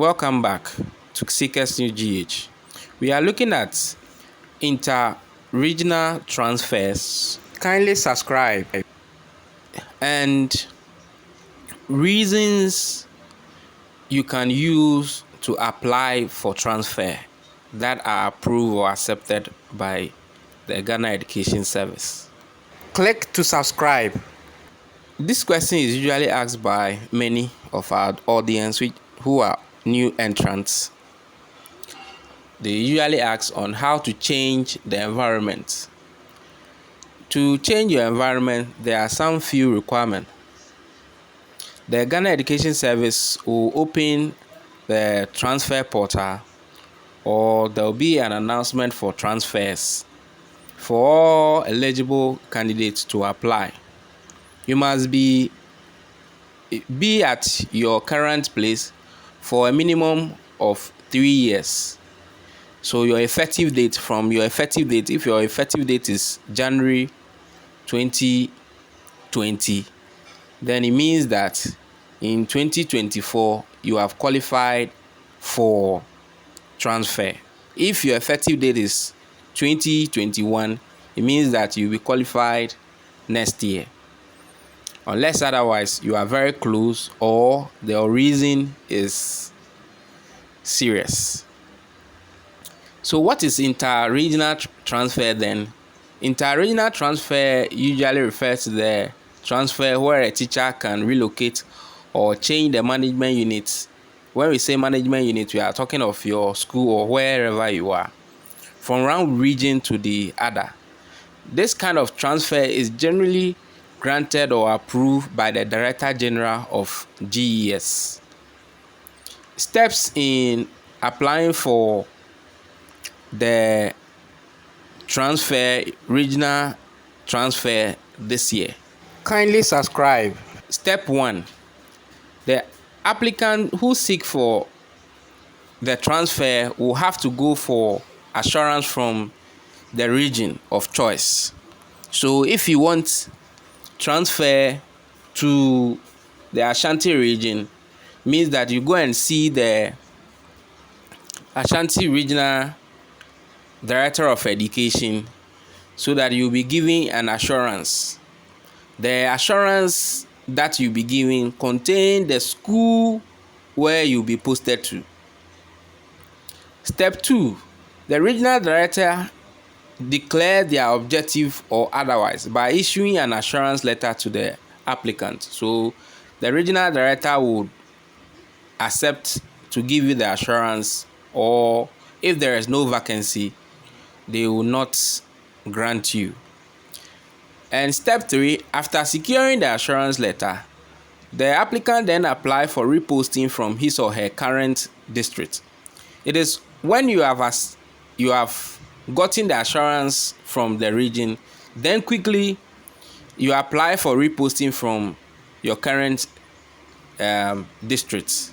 Welcome back to Seekers New GH. We are looking at inter-regional transfers. Kindly subscribe and reasons you can use to apply for transfer that are approved or accepted by the Ghana Education Service. Click to subscribe. This question is usually asked by many of our audience who are new entrants. They usually ask on how to change the environment. To change your environment, there are some few requirements. The Ghana Education Service will open the transfer portal, or there will be an announcement for transfers for all eligible candidates to apply. You must be at your current place for a minimum of 3 years. So your effective date, if your effective date is January 2020, then it means that in 2024 you have qualified for transfer. If your effective date is 2021, it means that you'll be qualified next year. Unless otherwise you are very close or the reason is serious. So what is inter-regional transfer then? Inter-regional transfer usually refers to the transfer where a teacher can relocate or change the management unit. When we say management unit, we are talking of your school or wherever you are, from one region to the other. This kind of transfer is generally granted or approved by the Director General of GES. Steps in applying for the regional transfer this year. Kindly subscribe. Step 1. The applicant who seek for the transfer will have to go for assurance from the region of choice. So if you want transfer to the Ashanti region, means that you go and see the Ashanti Regional Director of Education so that you'll be giving an assurance. The assurance that you'll be giving contain the school where you'll be posted to. Step 2. The regional director declare their objective or otherwise by issuing an assurance letter to the applicant. So the regional director would accept to give you the assurance, or if there is no vacancy, they will not grant you. And step 3, after securing the assurance letter, the applicant then apply for reposting from his or her current district. It is when you have gotten the assurance from the region, then quickly you apply for reposting from your current district.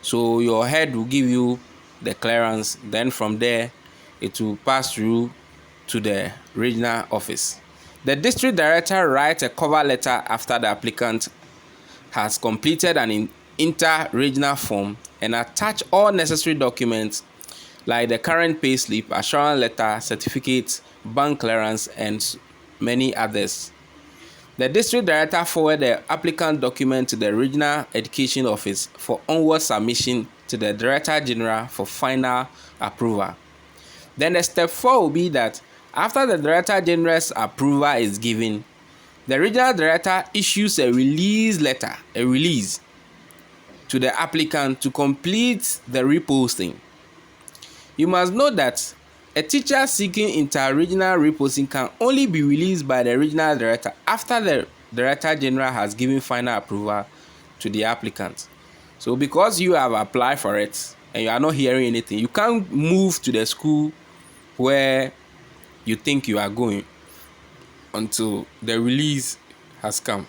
So your head will give you the clearance, then from there it will pass through to the regional office. The district director writes a cover letter after the applicant has completed an inter-regional form and attach all necessary documents like the current payslip, assurance letter, certificate, bank clearance, and many others. The district director forward the applicant document to the regional education office for onward submission to the Director General for final approval. Then the step 4 will be that after the Director General's approval is given, the regional director issues a release to the applicant to complete the reposting. You must note that a teacher seeking inter-regional reposting can only be released by the regional director after the Director General has given final approval to the applicant. So because you have applied for it and you are not hearing anything, you can't move to the school where you think you are going until the release has come.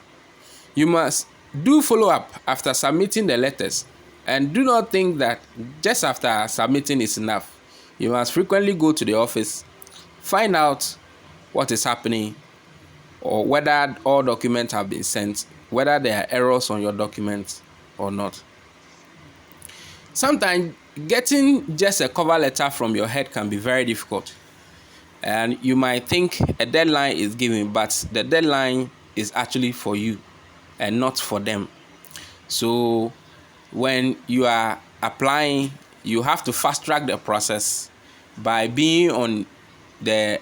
You must do follow up after submitting the letters, and do not think that just after submitting is enough. You must frequently go to the office, find out what is happening, or whether all documents have been sent, whether there are errors on your documents or not. sometimes getting just a cover letter from your head can be very difficult. And you might think a deadline is given, but the deadline is actually for you and not for them. So when you are applying, you have to fast track the process by being on the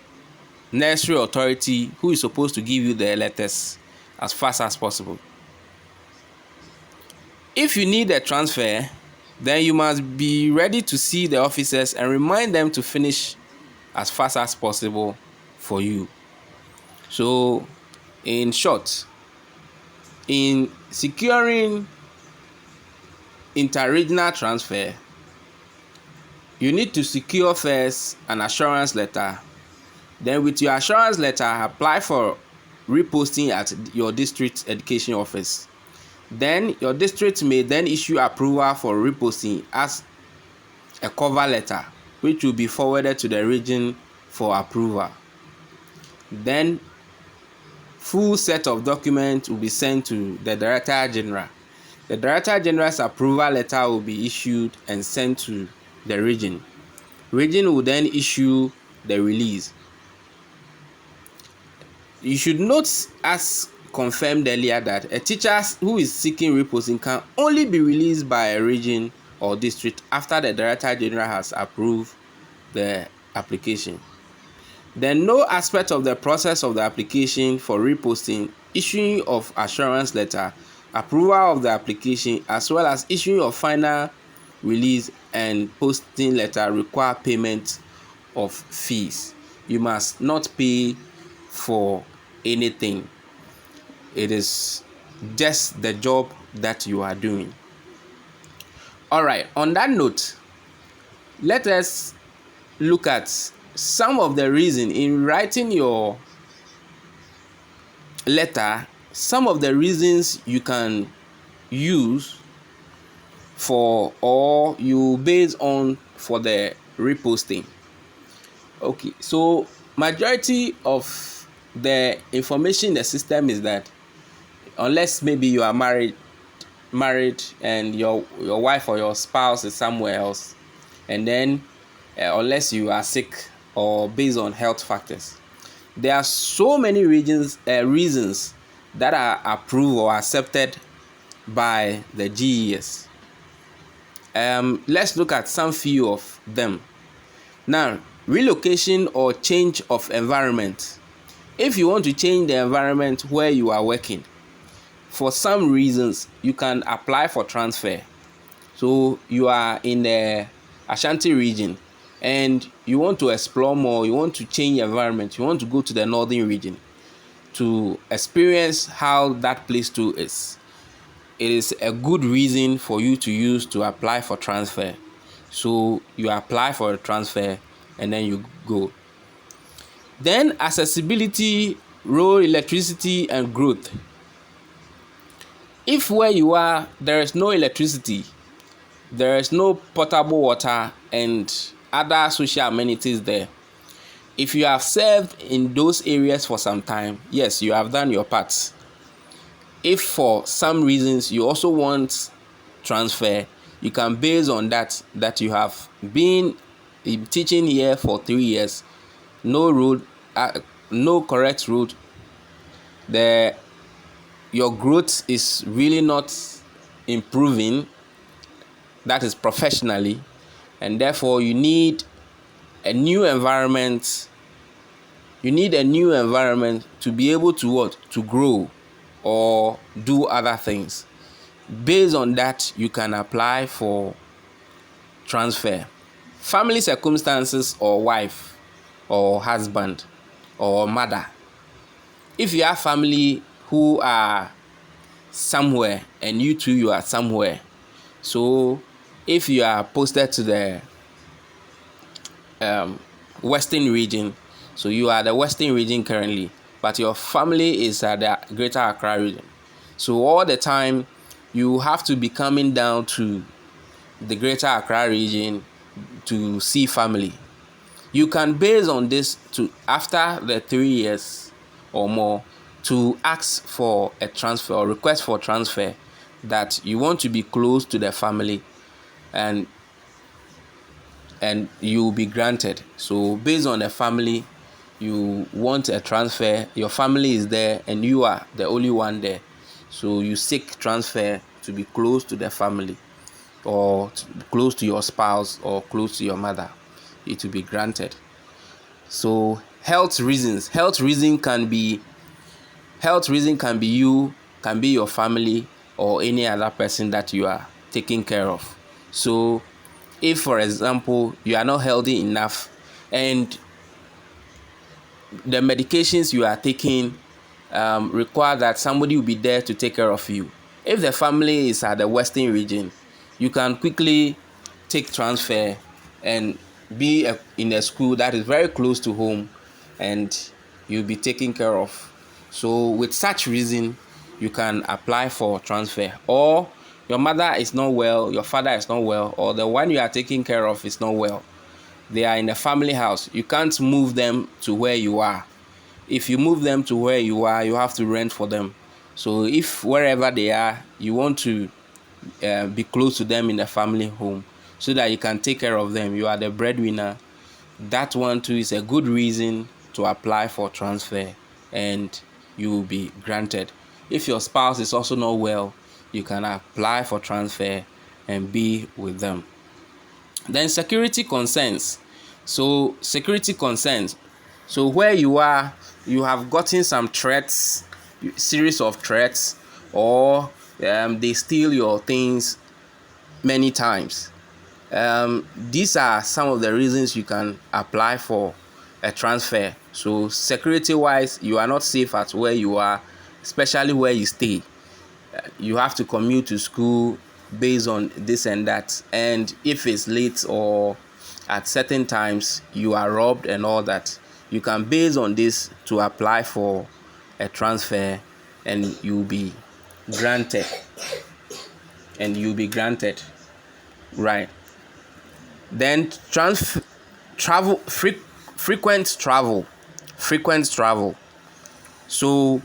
nursery authority who is supposed to give you the letters as fast as possible. If you need a transfer, then you must be ready to see the officers and remind them to finish as fast as possible for you. So, in short, in securing inter-regional transfer, you need to secure first an assurance letter. Then with your assurance letter, apply for reposting at your district education office. Then your district may then issue approval for reposting as a cover letter, which will be forwarded to the region for approval. Then full set of documents will be sent to the Director General. The Director General's approval letter will be issued and sent to the region. Region will then issue the release. You should note, as confirmed earlier, that a teacher who is seeking reposting can only be released by a region or district after the Director General has approved the application. Then no aspect of the process of the application for reposting, issuing of assurance letter, approval of the application, as well as issuing of final release and posting letter require payment of fees. You must not pay for anything. It is just the job that you are doing. All right, on that note, let us look at some of the reason in writing your letter, some of the reasons you can use for or you base on for the reposting. Okay, so majority of the information in the system is that unless maybe you are married and your wife or your spouse is somewhere else, and then unless you are sick or based on health factors, there are so many reasons that are approved or accepted by the GES. Let's look at some few of them. Now, relocation or change of environment. If you want to change the environment where you are working, for some reasons, you can apply for transfer. So you are in the Ashanti region and you want to explore more, you want to change environment, you want to go to the northern region to experience how that place too is. It is a good reason for you to use to apply for transfer. So you apply for a transfer and then you go. Then accessibility, road, electricity, and growth. If where you are, there is no electricity, there is no potable water and other social amenities there, if you have served in those areas for some time, yes, you have done your part. If for some reasons you also want transfer, you can base on that you have been teaching here for 3 years, no road, no correct road, your growth is really not improving, that is professionally, and therefore you need a new environment. You need a new environment to be able to what? To grow or do other things. Based on that, you can apply for transfer. Family circumstances or wife or husband or mother. If you have family who are somewhere and you are somewhere, so if you are posted to the western region, so you are the western region currently, but your family is at the Greater Accra region, so all the time you have to be coming down to the Greater Accra region to see family. You can base on this to, after the 3 years or more, to ask for a transfer or request for transfer, that you want to be close to the family and you will be granted. So based on the family, you want a transfer, your family is there and you are the only one there, so you seek transfer to be close to the family, or close to your spouse, or close to your mother. It will be granted. So health reason can be you, can be your family, or any other person that you are taking care of. So if, for example, you are not healthy enough and the medications you are taking require that somebody will be there to take care of you. If the family is at the western region, you can quickly take transfer and be in a school that is very close to home, and you'll be taken care of. So with such reason, you can apply for transfer. Or your mother is not well, your father is not well, or the one you are taking care of is not well. They are in a family house. You can't move them to where you are. If you move them to where you are, you have to rent for them. So if wherever they are, you want to be close to them in the family home so that you can take care of them, you are the breadwinner, that one too is a good reason to apply for transfer, and you will be granted. If your spouse is also not well, you can apply for transfer and be with them. Then security concerns. So where you are, you have gotten some threats, series of threats, or they steal your things many times. These are some of the reasons you can apply for a transfer. So security wise, you are not safe at where you are, especially where you stay. You have to commute to school based on this and that, and if it's late or at certain times you are robbed and all that, you can base on this to apply for a transfer, and you'll be granted. Right. Then frequent travel. So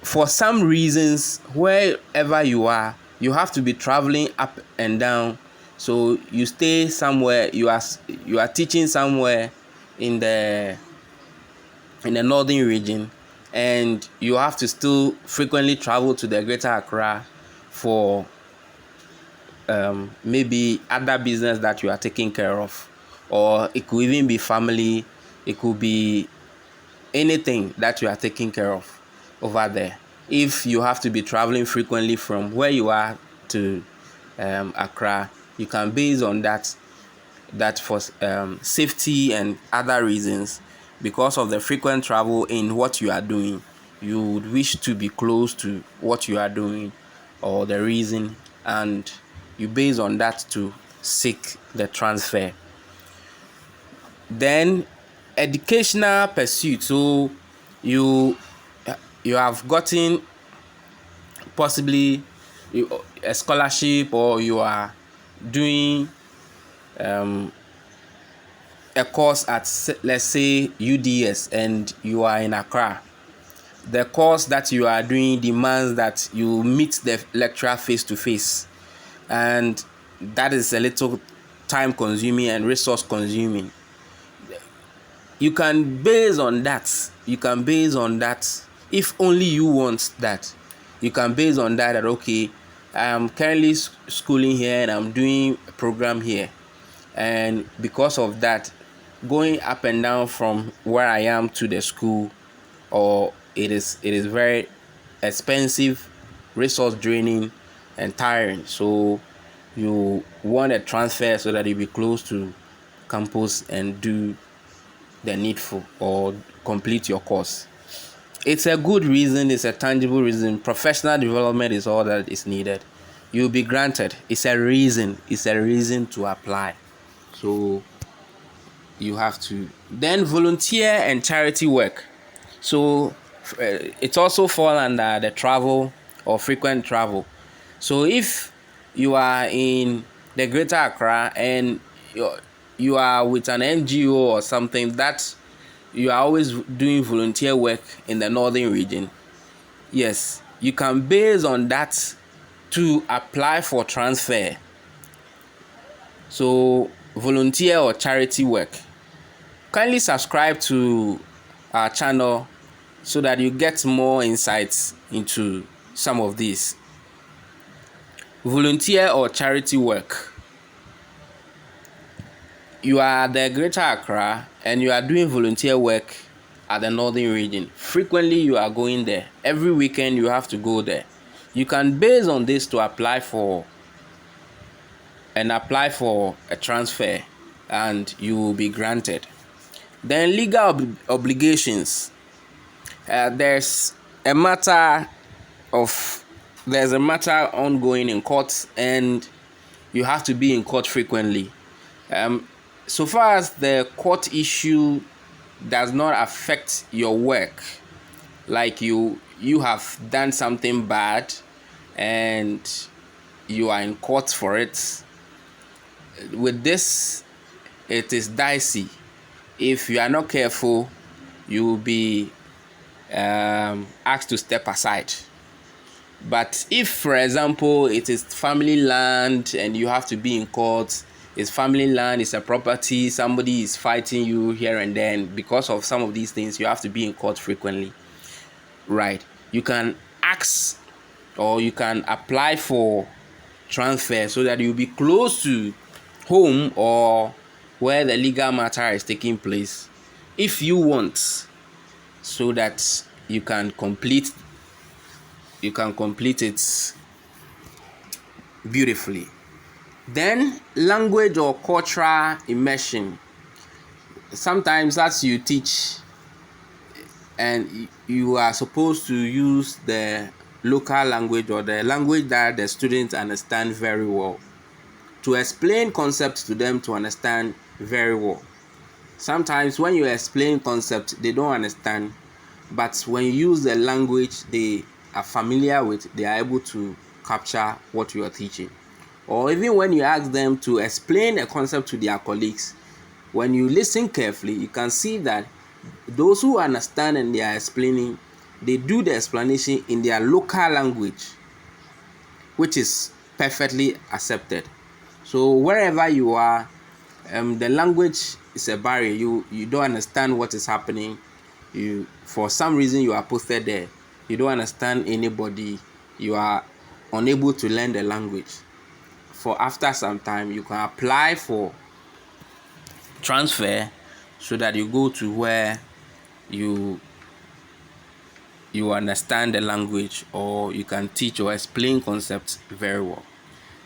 for some reasons, wherever you are, you have to be traveling up and down. So you stay somewhere, you are teaching somewhere in the northern region, and you have to still frequently travel to the Greater Accra for maybe other business that you are taking care of, or it could even be family, it could be anything that you are taking care of over there. If you have to be traveling frequently from where you are to Accra, you can base on that for safety and other reasons. Because of the frequent travel in what you are doing, you would wish to be close to what you are doing or the reason, and you base on that to seek the transfer. Then educational pursuit. So you have gotten possibly a scholarship, or you are doing a course at, let's say, UDS, and you are in Accra. The course that you are doing demands that you meet the lecturer face to face, and that is a little time consuming and resource consuming. You can base on that. If only you want that, you can base on that okay, I'm currently schooling here and I'm doing a program here, and because of that, going up and down from where I am to the school, or it is very expensive, resource draining and tiring. So you want a transfer so that you be close to campus and do the needful or complete your course. It's a good reason, it's a tangible reason. Professional development is all that is needed. You'll be granted. It's a reason to apply. So you have to. Then volunteer and charity work. So it also fall under the travel or frequent travel. So if you are in the Greater Accra and you are with an NGO or something that you are always doing volunteer work in the northern region, yes, you can base on that to apply for transfer So volunteer or charity work. Kindly subscribe to our channel so that you get more insights into some of these. Volunteer or charity work. You are at the Greater Accra and you are doing volunteer work at the Northern region. Frequently you are going there. Every weekend you have to go there. You can base on this to apply for a transfer and you will be granted. Then legal obligations. There's a matter ongoing in court and you have to be in court frequently. So far as the court issue does not affect your work, like you have done something bad and you are in court for it, with this it is dicey. If you are not careful, you will be asked to step aside. But if, for example, it is family land and you have to be in court, it's family land, it's a property, somebody is fighting you here and then, because of some of these things, you have to be in court frequently. Right. You can ask or you can apply for transfer so that you'll be close to home or where the legal matter is taking place, if you want, so that you can complete it beautifully. Then language or cultural immersion. Sometimes as you teach and you are supposed to use the local language or the language that the students understand very well to explain concepts to them to understand very well. Sometimes when you explain concepts, they don't understand, but when you use the language they are familiar with, they are able to capture what you are teaching. Or even when you ask them to explain a concept to their colleagues, when you listen carefully, you can see that those who understand and they are explaining, they do the explanation in their local language, which is perfectly accepted. So wherever you are, the language is a barrier. You don't understand what is happening. You, for some reason, you are posted there. You don't understand anybody. You are unable to learn the language. For after some time, you can apply for transfer so that you go to where you understand the language, or you can teach or explain concepts very well.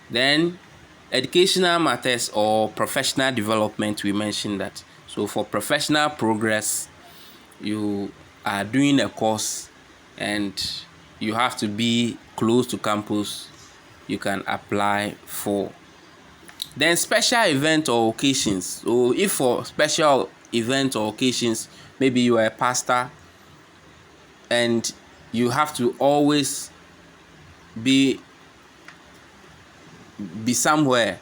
Then educational matters or professional development, we mentioned that. So for professional progress, you are doing a course and you have to be close to campus, you can apply for. Then special event or occasions. So if for special event or occasions, maybe you are a pastor and you have to always be somewhere.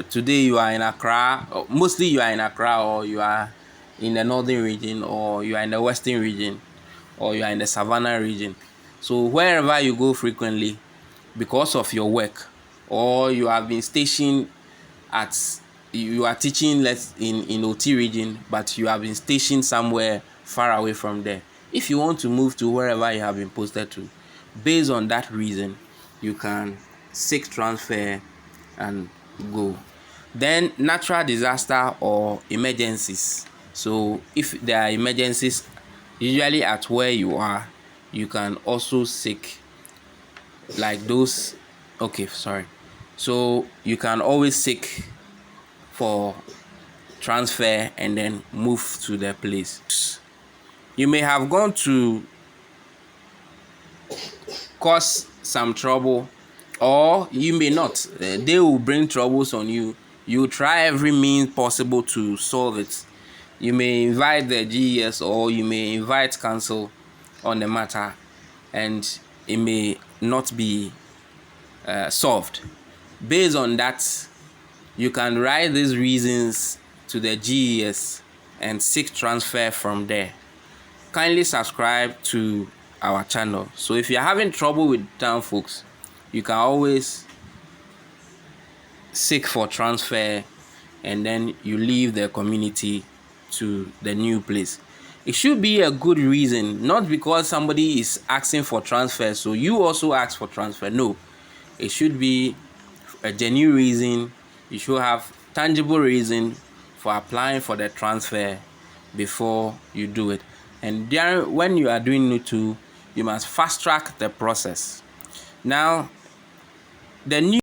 Today you are in Accra, or mostly you are in Accra, or you are in the northern region, or you are in the western region, or you are in the Savannah region. So wherever you go frequently, because of your work, or you have been stationed you are teaching in OT region, but you have been stationed somewhere far away from there. If you want to move to wherever you have been posted to, based on that reason, you can seek transfer and go. Then natural disaster or emergencies. So if there are emergencies, usually at where you are, you can also seek like those. Okay, sorry. So you can always seek for transfer and then move to the place. You may have gone to cause some trouble, or you may not. They will bring troubles on you. You try every means possible to solve it. You may invite the GES or you may invite counsel on the matter, and it may not be solved. Based on that, you can write these reasons to the GES and seek transfer from there. Kindly subscribe to our channel. So if you're having trouble with town folks, you can always seek for transfer and then you leave the community to the new place. It should be a good reason, not because somebody is asking for transfer, so you also ask for transfer. No, it should be a genuine reason. You should have tangible reason for applying for the transfer before you do it. And then when you are doing NUTU, you must fast track the process. Now, the new